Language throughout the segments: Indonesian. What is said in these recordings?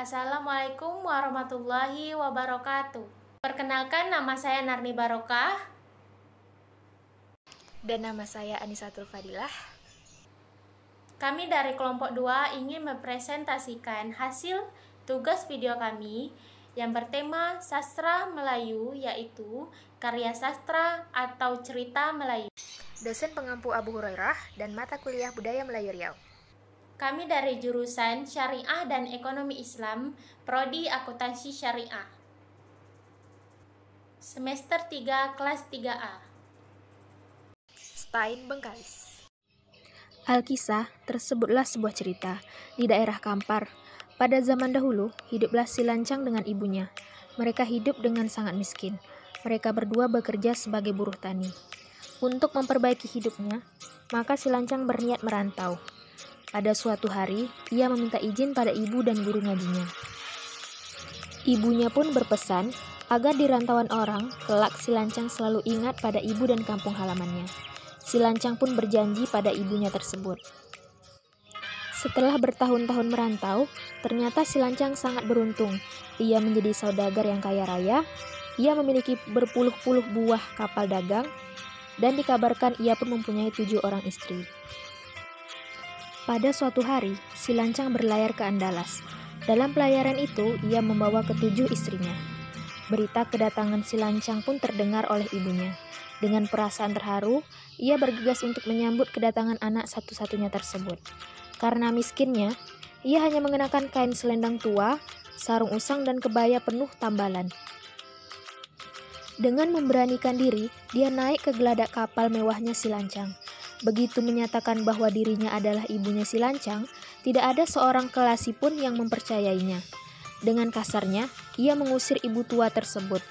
Assalamualaikum warahmatullahi wabarakatuh. Perkenalkan, nama saya Narni Barokah. Dan nama saya Anisatul Fadilah. Kami dari kelompok 2 ingin mempresentasikan hasil tugas video kami yang bertema Sastra Melayu, yaitu karya sastra atau cerita Melayu. Dosen pengampu Abu Hurairah dan mata kuliah Budaya Melayu Riau. Kami dari jurusan Syariah dan Ekonomi Islam, Prodi Akuntansi Syariah. Semester 3, kelas 3A. Stain Bengkalis. Alkisah tersebutlah sebuah cerita di daerah Kampar. Pada zaman dahulu, hiduplah si Lancang dengan ibunya. Mereka hidup dengan sangat miskin. Mereka berdua bekerja sebagai buruh tani. Untuk memperbaiki hidupnya, maka si Lancang berniat merantau. Pada suatu hari, ia meminta izin pada ibu dan guru ngajinya. Ibunya pun berpesan agar di rantauan orang, kelak si Lancang selalu ingat pada ibu dan kampung halamannya. Si Lancang pun berjanji pada ibunya tersebut. Setelah bertahun-tahun merantau, ternyata si Lancang sangat beruntung. Ia menjadi saudagar yang kaya raya, ia memiliki berpuluh-puluh buah kapal dagang, dan dikabarkan ia pun mempunyai 7 orang istri. Pada suatu hari, si Lancang berlayar ke Andalas. Dalam pelayaran itu, ia membawa ke-7 istrinya. Berita kedatangan si Lancang pun terdengar oleh ibunya. Dengan perasaan terharu, ia bergegas untuk menyambut kedatangan anak satu-satunya tersebut. Karena miskinnya, ia hanya mengenakan kain selendang tua, sarung usang dan kebaya penuh tambalan. Dengan memberanikan diri, dia naik ke geladak kapal mewahnya si Lancang. Begitu menyatakan bahwa dirinya adalah ibunya si Lancang, tidak ada seorang kelasi pun yang mempercayainya. Dengan kasarnya, ia mengusir ibu tua tersebut.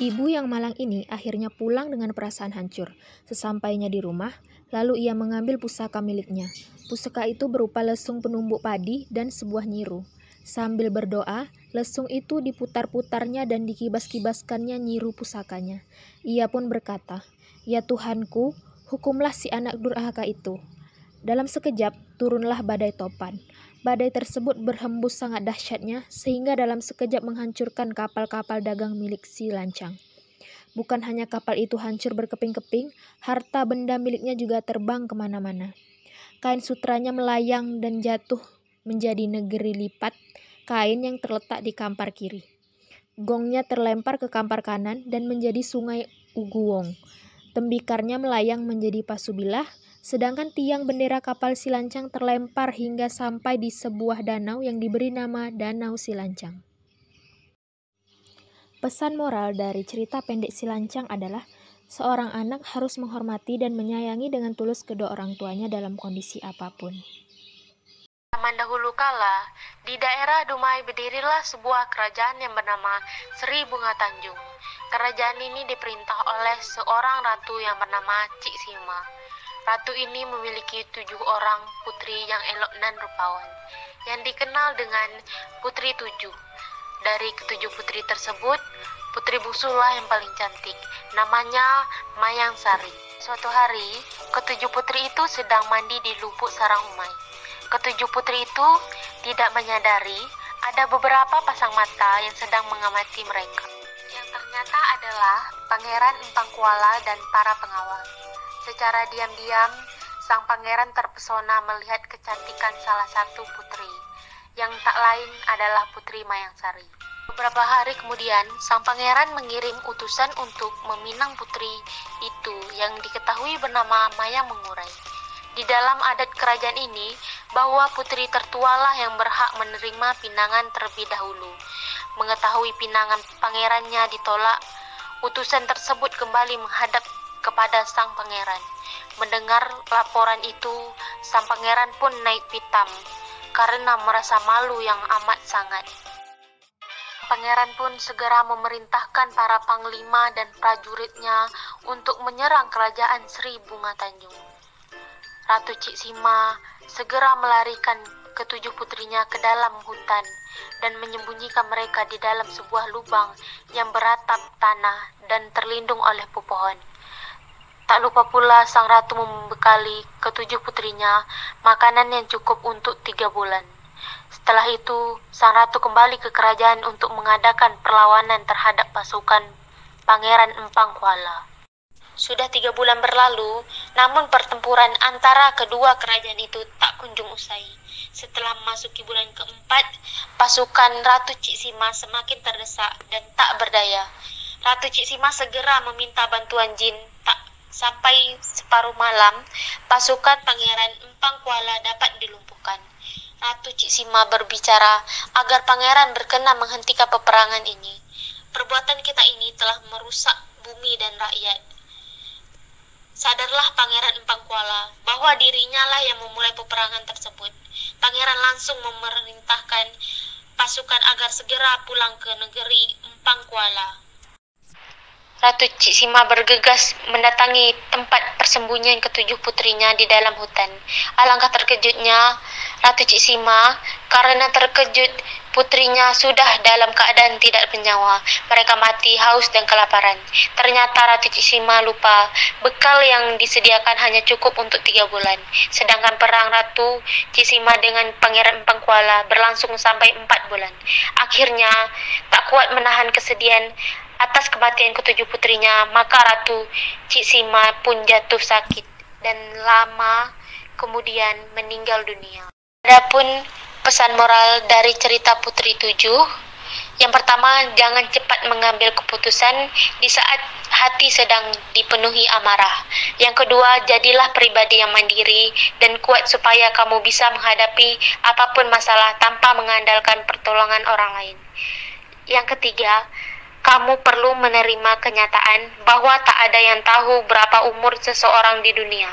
Ibu yang malang ini akhirnya pulang dengan perasaan hancur. Sesampainya di rumah, lalu ia mengambil pusaka miliknya. Pusaka itu berupa lesung penumbuk padi dan sebuah nyiru. Sambil berdoa, lesung itu diputar-putarnya dan dikibas-kibaskannya nyiru pusakanya. Ia pun berkata, "Ya Tuhanku, hukumlah si anak durhaka itu." Dalam sekejap, turunlah badai topan. Badai tersebut berhembus sangat dahsyatnya, sehingga dalam sekejap menghancurkan kapal-kapal dagang milik si Lancang. Bukan hanya kapal itu hancur berkeping-keping, harta benda miliknya juga terbang kemana-mana. Kain sutranya melayang dan jatuh menjadi negeri lipat kain yang terletak di kampar kiri. Gongnya terlempar ke kampar kanan dan menjadi sungai Uguwong. Tembikarnya melayang menjadi Pasubilah, sedangkan tiang bendera kapal si Lancang terlempar hingga sampai di sebuah danau yang diberi nama Danau Si Lancang. Pesan moral dari cerita pendek si Lancang adalah seorang anak harus menghormati dan menyayangi dengan tulus kedua orang tuanya dalam kondisi apapun. Zaman dahulu kala, di daerah Dumai berdirilah sebuah kerajaan yang bernama Sri Bunga Tanjung. Kerajaan ini diperintah oleh seorang ratu yang bernama Cik Sima. Ratu ini memiliki 7 orang putri yang elok dan rupawan, yang dikenal dengan Putri 7. Dari ke-7 putri tersebut, putri bungsulah yang paling cantik, namanya Mayang Sari. Suatu hari, ke-7 putri itu sedang mandi di lubuk sarang Umay. Ke-7 putri itu tidak menyadari ada beberapa pasang mata yang sedang mengamati mereka, yang ternyata adalah Pangeran Empang Kuala dan para pengawal. Secara diam-diam, sang pangeran terpesona melihat kecantikan salah satu putri, yang tak lain adalah Putri Mayang Sari. Beberapa hari kemudian, sang pangeran mengirim utusan untuk meminang putri itu yang diketahui bernama Maya Mengurai. Di dalam adat kerajaan ini, bahwa putri tertualah yang berhak menerima pinangan terlebih dahulu. Mengetahui pinangan pangerannya ditolak, utusan tersebut kembali menghadap kepada sang pangeran. Mendengar laporan itu, sang pangeran pun naik pitam karena merasa malu yang amat sangat. Pangeran pun segera memerintahkan para panglima dan prajuritnya untuk menyerang kerajaan Sri Bunga Tanjung. Ratu Cik Sima segera melarikan ke-7 putrinya ke dalam hutan dan menyembunyikan mereka di dalam sebuah lubang yang beratap tanah dan terlindung oleh pepohon. Tak lupa pula sang ratu membekali ke-7 putrinya makanan yang cukup untuk 3 bulan. Setelah itu, sang ratu kembali ke kerajaan untuk mengadakan perlawanan terhadap pasukan Pangeran Empang Kuala. Sudah 3 bulan berlalu, namun pertempuran antara kedua kerajaan itu tak kunjung usai. Setelah memasuki bulan keempat, pasukan Ratu Cik Sima semakin terdesak dan tak berdaya. Ratu Cik Sima segera meminta bantuan jin. Tak sampai separuh malam, pasukan Pangeran Empang Kuala dapat dilumpuhkan. Ratu Cik Sima berbicara agar pangeran berkenan menghentikan peperangan ini. Perbuatan kita ini telah merusak bumi dan rakyat. Sadarlah Pangeran Empang Kuala bahwa dirinya lah yang memulai peperangan tersebut. Pangeran langsung memerintahkan pasukan agar segera pulang ke negeri Empang Kuala. Ratu Cik Sima bergegas mendatangi tempat persembunyian ketujuh putrinya di dalam hutan. Alangkah terkejutnya Ratu Cik Sima karena terkejut putrinya sudah dalam keadaan tidak bernyawa. Mereka mati haus dan kelaparan. Ternyata Ratu Cik Sima lupa bekal yang disediakan hanya cukup untuk 3 bulan. Sedangkan perang Ratu Cik Sima dengan Pangeran Empang Kuala berlangsung sampai 4 bulan. Akhirnya tak kuat menahan kesedihan atas kematian ketujuh putrinya, maka Ratu Cik Sima pun jatuh sakit dan lama kemudian meninggal dunia. Adapun pesan moral dari cerita Putri 7, yang pertama, jangan cepat mengambil keputusan di saat hati sedang dipenuhi amarah. Yang kedua, jadilah pribadi yang mandiri dan kuat supaya kamu bisa menghadapi apapun masalah tanpa mengandalkan pertolongan orang lain. Yang ketiga, kamu perlu menerima kenyataan bahwa tak ada yang tahu berapa umur seseorang di dunia.